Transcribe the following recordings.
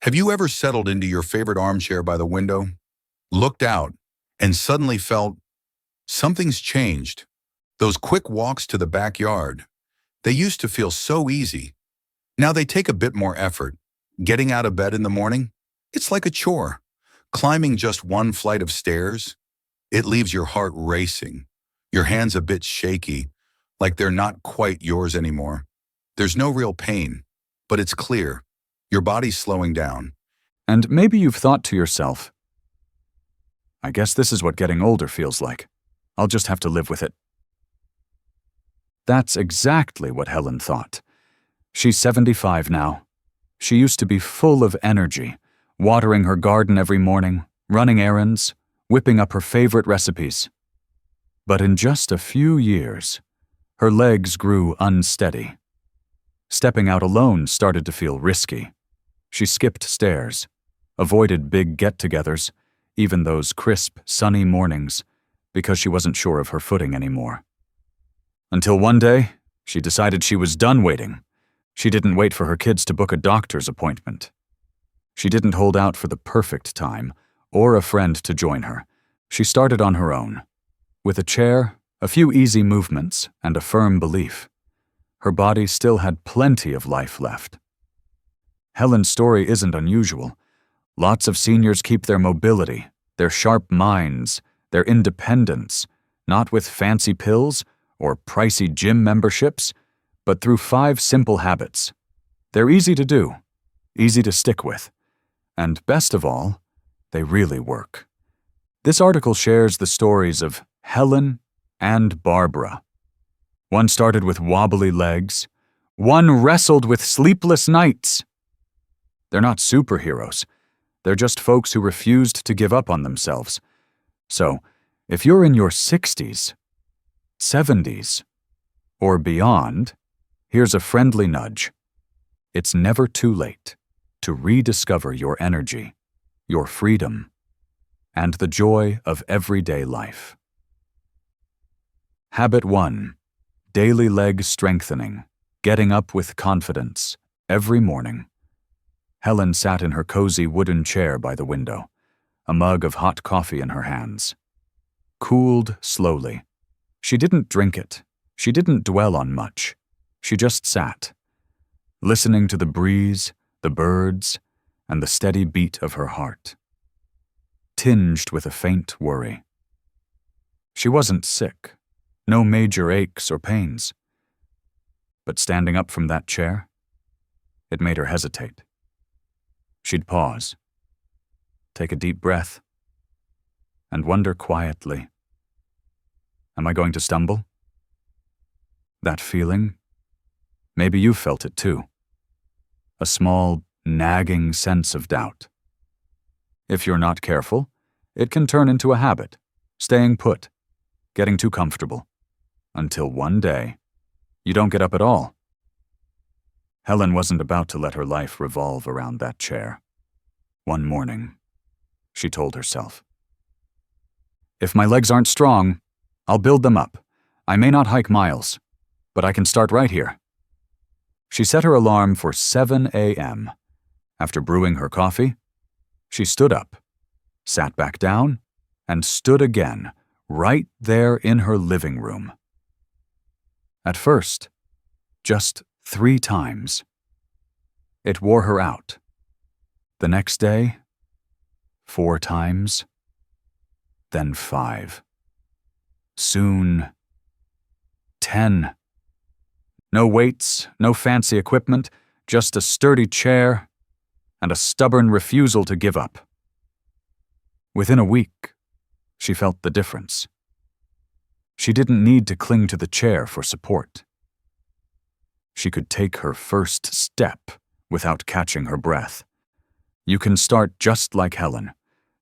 Have you ever settled into your favorite armchair by the window, looked out, and suddenly felt something's changed? Those quick walks to the backyard, they used to feel so easy. Now they take a bit more effort. Getting out of bed in the morning, it's like a chore. Climbing just one flight of stairs, it leaves your heart racing, your hands a bit shaky, like they're not quite yours anymore. There's no real pain, but it's clear. Your body's slowing down. And maybe you've thought to yourself, I guess this is what getting older feels like. I'll just have to live with it. That's exactly what Helen thought. She's 75 now. She used to be full of energy, watering her garden every morning, running errands, whipping up her favorite recipes. But in just a few years, her legs grew unsteady. Stepping out alone started to feel risky. She skipped stairs, avoided big get-togethers, even those crisp, sunny mornings, because she wasn't sure of her footing anymore. Until one day, she decided she was done waiting. She didn't wait for her kids to book a doctor's appointment. She didn't hold out for the perfect time or a friend to join her. She started on her own, with a chair, a few easy movements, and a firm belief. Her body still had plenty of life left. Helen's story isn't unusual. Lots of seniors keep their mobility, their sharp minds, their independence, not with fancy pills or pricey gym memberships, but through 5 simple habits. They're easy to do, easy to stick with, and best of all, they really work. This article shares the stories of Helen and Barbara. One started with wobbly legs. One wrestled with sleepless nights. They're not superheroes. They're just folks who refused to give up on themselves. So, if you're in your 60s, 70s, or beyond, here's a friendly nudge. It's never too late to rediscover your energy, your freedom, and the joy of everyday life. Habit 1. Daily leg strengthening, getting up with confidence, every morning. Helen sat in her cozy wooden chair by the window, a mug of hot coffee in her hands. Cooled slowly. She didn't drink it. She didn't dwell on much. She just sat, listening to the breeze, the birds, and the steady beat of her heart, tinged with a faint worry. She wasn't sick, no major aches or pains. But standing up from that chair, it made her hesitate. She'd pause, take a deep breath, and wonder quietly, am I going to stumble? That feeling, maybe you felt it too. A small, nagging sense of doubt. If you're not careful, it can turn into a habit, staying put, getting too comfortable, until one day, you don't get up at all. Helen wasn't about to let her life revolve around that chair. One morning, she told herself, if my legs aren't strong, I'll build them up. I may not hike miles, but I can start right here. She set her alarm for 7 a.m. After brewing her coffee, she stood up, sat back down, and stood again, right there in her living room. At first, just 3 times. It wore her out. The next day, 4 times, then 5. Soon, 10. No weights, no fancy equipment, just a sturdy chair and a stubborn refusal to give up. Within a week, she felt the difference. She didn't need to cling to the chair for support. She could take her first step without catching her breath. You can start just like Helen.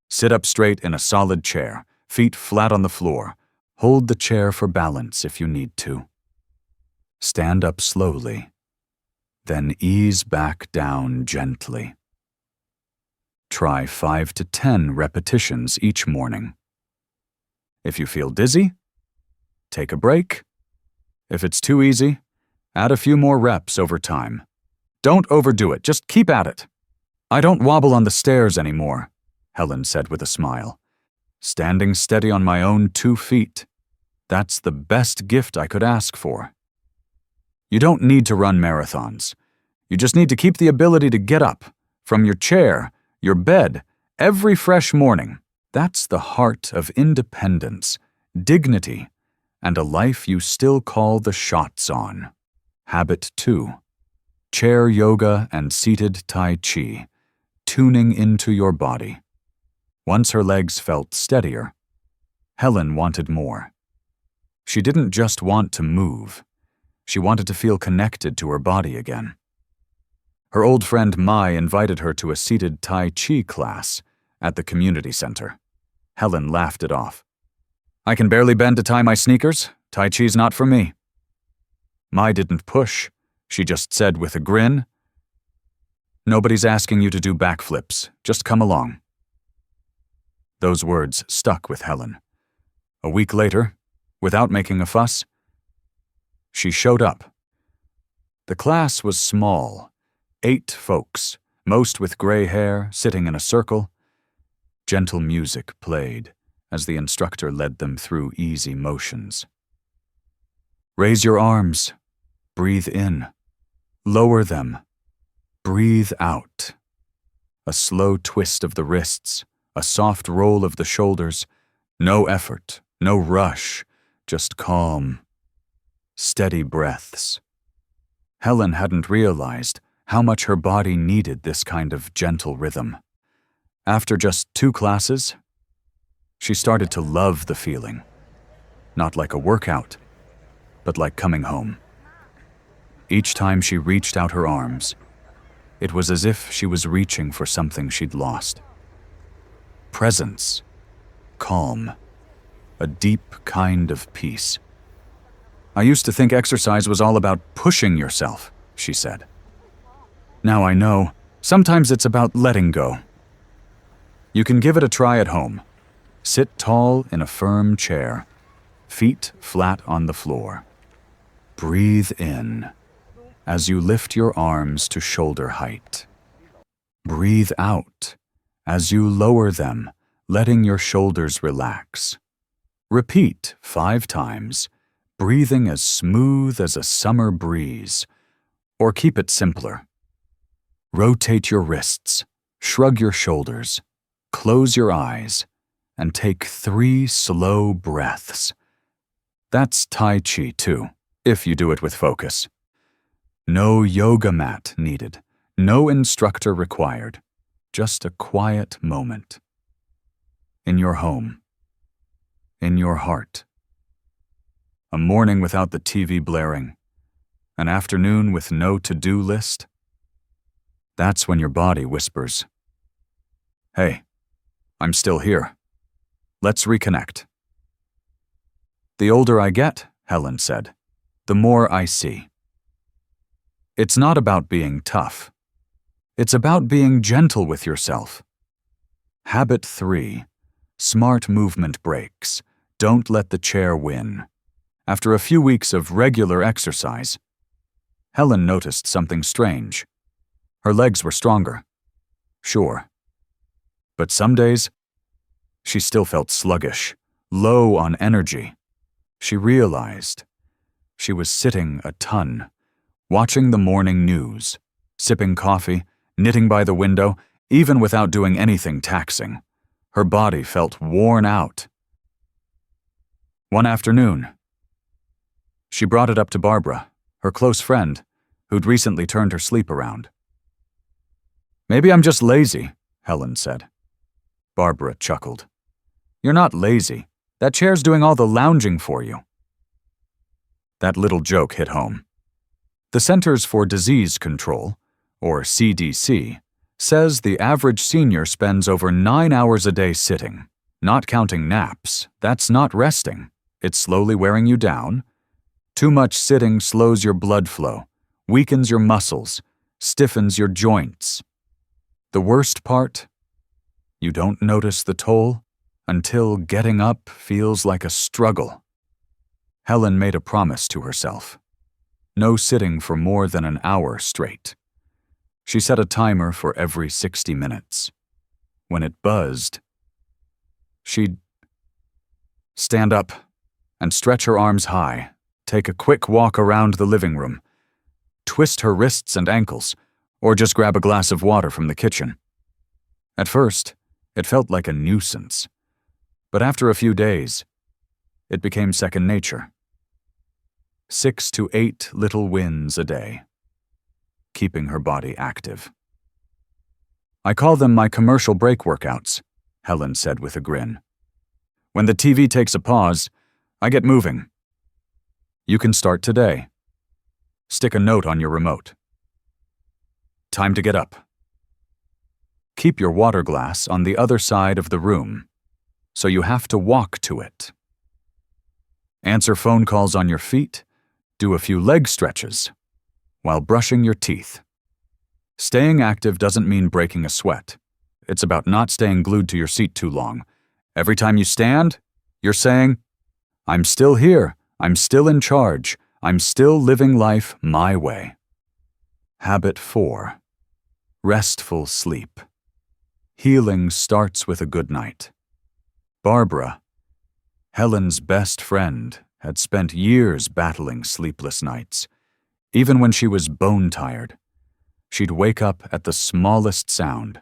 Sit up straight in a solid chair, feet flat on the floor. Hold the chair for balance if you need to. Stand up slowly, then ease back down gently. Try 5 to 10 repetitions each morning. If you feel dizzy, take a break. If it's too easy, add a few more reps over time. Don't overdo it, just keep at it. I don't wobble on the stairs anymore, Helen said with a smile. Standing steady on my own 2 feet. That's the best gift I could ask for. You don't need to run marathons. You just need to keep the ability to get up, from your chair, your bed, every fresh morning. That's the heart of independence, dignity, and a life you still call the shots on. Habit 2. Chair yoga and seated Tai Chi, tuning into your body. Once her legs felt steadier, Helen wanted more. She didn't just want to move. She wanted to feel connected to her body again. Her old friend Mai invited her to a seated Tai Chi class at the community center. Helen laughed it off. I can barely bend to tie my sneakers. Tai Chi's not for me. Mai didn't push. She just said with a grin, Nobody's asking you to do backflips. Just come along. Those words stuck with Helen. A week later, without making a fuss, she showed up. The class was small, 8 folks, most with gray hair, sitting in a circle. Gentle music played as the instructor led them through easy motions. Raise your arms. Breathe in. Lower them. Breathe out. A slow twist of the wrists, a soft roll of the shoulders. No effort, no rush, just calm, steady breaths. Helen hadn't realized how much her body needed this kind of gentle rhythm. After just 2 classes, she started to love the feeling. Not like a workout, but like coming home. Each time she reached out her arms, it was as if she was reaching for something she'd lost. Presence, calm, a deep kind of peace. I used to think exercise was all about pushing yourself, she said. Now I know, sometimes it's about letting go. You can give it a try at home. Sit tall in a firm chair, feet flat on the floor. Breathe in as you lift your arms to shoulder height. Breathe out as you lower them, letting your shoulders relax. Repeat 5 times, breathing as smooth as a summer breeze. Or keep it simpler. Rotate your wrists, shrug your shoulders, close your eyes, and take 3 slow breaths. That's Tai Chi too, if you do it with focus. No yoga mat needed, no instructor required, just a quiet moment. In your home, in your heart. A morning without the TV blaring, an afternoon with no to-do list. That's when your body whispers, Hey, I'm still here. Let's reconnect. The older I get, Helen said, the more I see. It's not about being tough. It's about being gentle with yourself. Habit 3. Smart movement breaks. Don't let the chair win. After a few weeks of regular exercise, Helen noticed something strange. Her legs were stronger. Sure. But some days, she still felt sluggish, low on energy. She realized she was sitting a ton, watching the morning news, sipping coffee, knitting by the window, even without doing anything taxing. Her body felt worn out. One afternoon, she brought it up to Barbara, her close friend, who'd recently turned her sleep around. Maybe I'm just lazy, Helen said. Barbara chuckled. You're not lazy. That chair's doing all the lounging for you. That little joke hit home. The Centers for Disease Control, or CDC, says the average senior spends over 9 hours a day sitting. Not counting naps, that's not resting. It's slowly wearing you down. Too much sitting slows your blood flow, weakens your muscles, stiffens your joints. The worst part? You don't notice the toll until getting up feels like a struggle. Helen made a promise to herself. No sitting for more than an hour straight. She set a timer for every 60 minutes. When it buzzed, she'd stand up and stretch her arms high, take a quick walk around the living room, twist her wrists and ankles, or just grab a glass of water from the kitchen. At first, it felt like a nuisance, but after a few days, it became second nature. 6 to 8 little wins a day, keeping her body active. "I call them my commercial break workouts," Helen said with a grin. "When the TV takes a pause, I get moving. You can start today. Stick a note on your remote. Time to get up. Keep your water glass on the other side of the room, so you have to walk to it. Answer phone calls on your feet, do a few leg stretches, while brushing your teeth. Staying active doesn't mean breaking a sweat. It's about not staying glued to your seat too long. Every time you stand, you're saying, 'I'm still here, I'm still in charge, I'm still living life my way.'" Habit 4. Restful sleep. Healing starts with a good night. Barbara, Helen's best friend, had spent years battling sleepless nights. Even when she was bone-tired, she'd wake up at the smallest sound,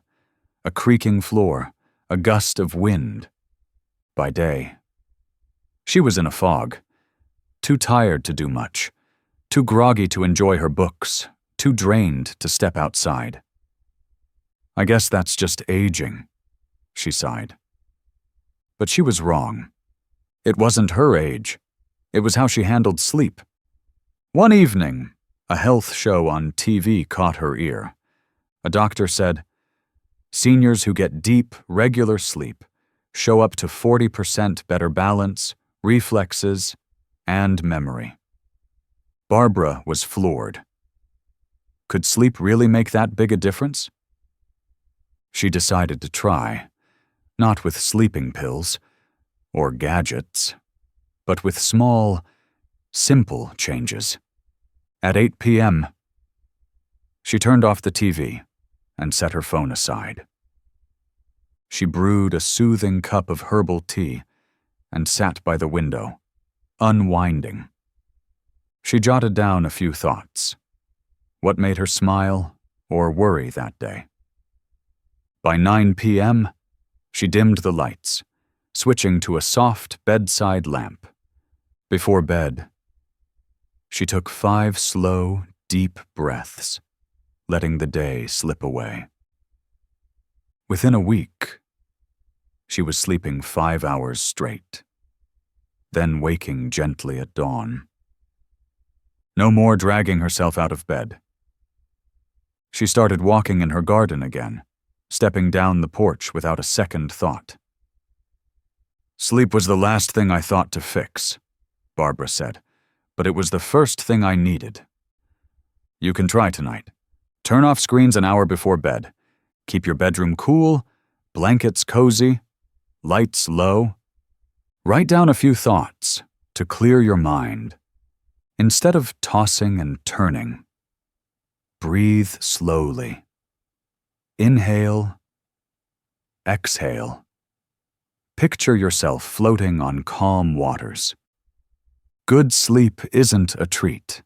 a creaking floor, a gust of wind. By day, she was in a fog, too tired to do much, too groggy to enjoy her books, too drained to step outside. "I guess that's just aging," she sighed. But she was wrong. It wasn't her age. It was how she handled sleep. One evening, a health show on TV caught her ear. A doctor said, "Seniors who get deep, regular sleep show up to 40% better balance, reflexes, and memory." Barbara was floored. Could sleep really make that big a difference? She decided to try, not with sleeping pills or gadgets, but with small, simple changes. At 8 p.m., she turned off the TV and set her phone aside. She brewed a soothing cup of herbal tea and sat by the window, unwinding. She jotted down a few thoughts. What made her smile or worry that day? By 9 p.m., she dimmed the lights, switching to a soft bedside lamp. Before bed, she took 5 slow, deep breaths, letting the day slip away. Within a week, she was sleeping 5 hours straight, then waking gently at dawn. No more dragging herself out of bed. She started walking in her garden again, stepping down the porch without a second thought. "Sleep was the last thing I thought to fix," Barbara said, "but it was the first thing I needed. You can try tonight. Turn off screens an hour before bed. Keep your bedroom cool, blankets cozy, lights low. Write down a few thoughts to clear your mind. Instead of tossing and turning, breathe slowly. Inhale, exhale. Picture yourself floating on calm waters. Good sleep isn't a treat.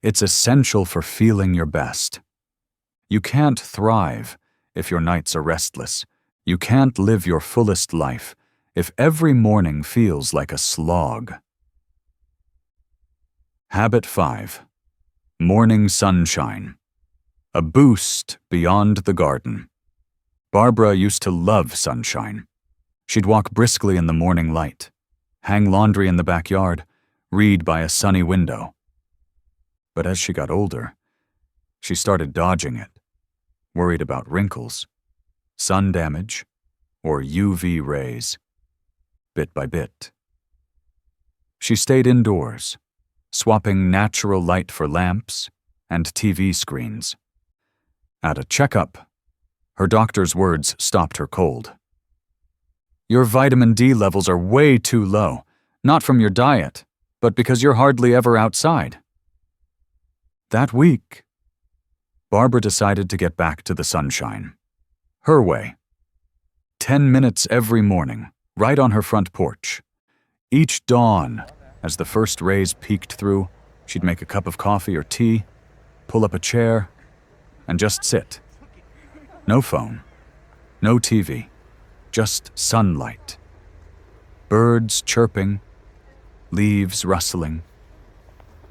It's essential for feeling your best. You can't thrive if your nights are restless. You can't live your fullest life if every morning feels like a slog. Habit 5. Morning sunshine. A boost beyond the garden. Barbara used to love sunshine. She'd walk briskly in the morning light, hang laundry in the backyard, read by a sunny window. But as she got older, she started dodging it, worried about wrinkles, sun damage, or UV rays. Bit by bit, she stayed indoors, swapping natural light for lamps and TV screens. At a checkup, her doctor's words stopped her cold. "Your vitamin D levels are way too low, not from your diet, but because you're hardly ever outside." That week, Barbara decided to get back to the sunshine. Her way. 10 minutes every morning, right on her front porch. Each dawn, as the first rays peeked through, she'd make a cup of coffee or tea, pull up a chair, and just sit. No phone, no TV, just sunlight. Birds chirping, leaves rustling.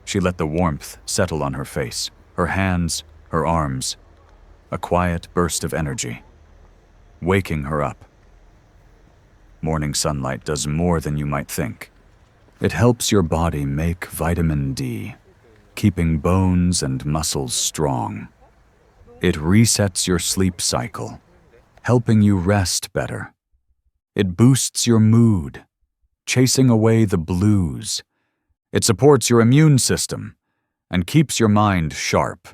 She let the warmth settle on her face, her hands, her arms. A quiet burst of energy, waking her up. Morning sunlight does more than you might think. It helps your body make vitamin D, keeping bones and muscles strong. It resets your sleep cycle, helping you rest better. It boosts your mood, chasing away the blues. It supports your immune system and keeps your mind sharp.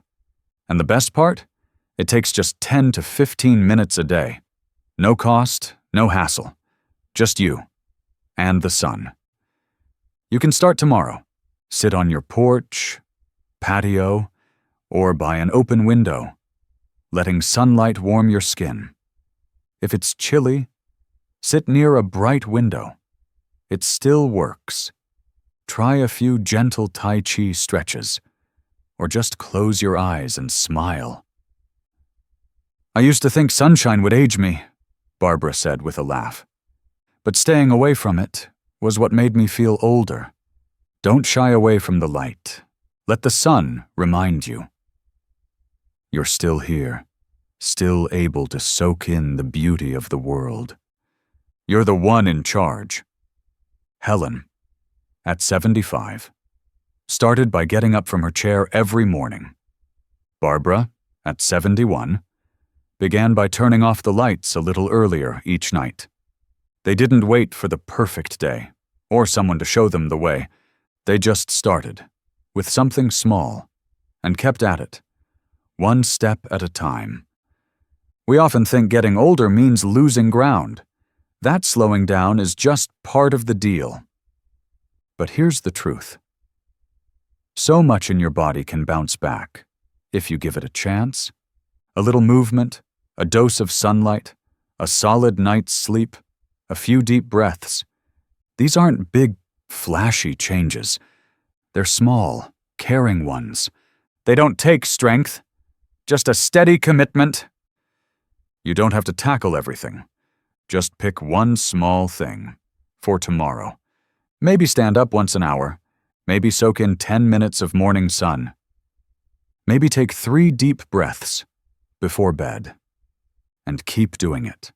And the best part? It takes just 10 to 15 minutes a day. No cost, no hassle. Just you and the sun. You can start tomorrow. Sit on your porch, patio, or by an open window, letting sunlight warm your skin. If it's chilly, sit near a bright window. It still works. Try a few gentle Tai Chi stretches, or just close your eyes and smile. I used to think sunshine would age me, Barbara said with a laugh. But staying away from it was what made me feel older. Don't shy away from the light. Let the sun remind you. You're still here, still able to soak in the beauty of the world. You're the one in charge. Helen, at 75, started by getting up from her chair every morning. Barbara, at 71, began by turning off the lights a little earlier each night. They didn't wait for the perfect day, or someone to show them the way. They just started, with something small, and kept at it, one step at a time. We often think getting older means losing ground. That slowing down is just part of the deal. But here's the truth. So much in your body can bounce back, if you give it a chance. A little movement, a dose of sunlight, a solid night's sleep, a few deep breaths. These aren't big, flashy changes. They're small, caring ones. They don't take strength, just a steady commitment. You don't have to tackle everything. Just pick one small thing for tomorrow. Maybe stand up once an hour. Maybe soak in 10 minutes of morning sun. Maybe take 3 deep breaths before bed. And keep doing it.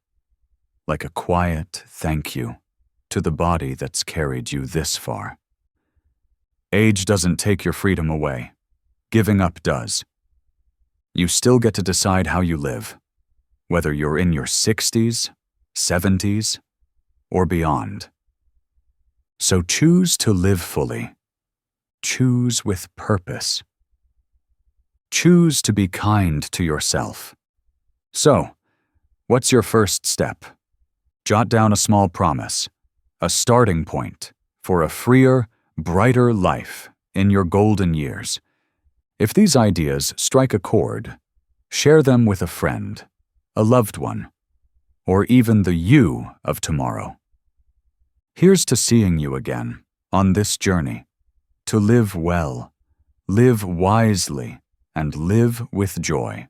Like a quiet thank you to the body that's carried you this far. Age doesn't take your freedom away. Giving up does. You still get to decide how you live, whether you're in your 60s, 70s, or beyond. So choose to live fully. Choose with purpose. Choose to be kind to yourself. So, what's your first step? Jot down a small promise, a starting point for a freer, brighter life in your golden years. If these ideas strike a chord, share them with a friend, a loved one, or even the you of tomorrow. Here's to seeing you again on this journey, to live well, live wisely, and live with joy.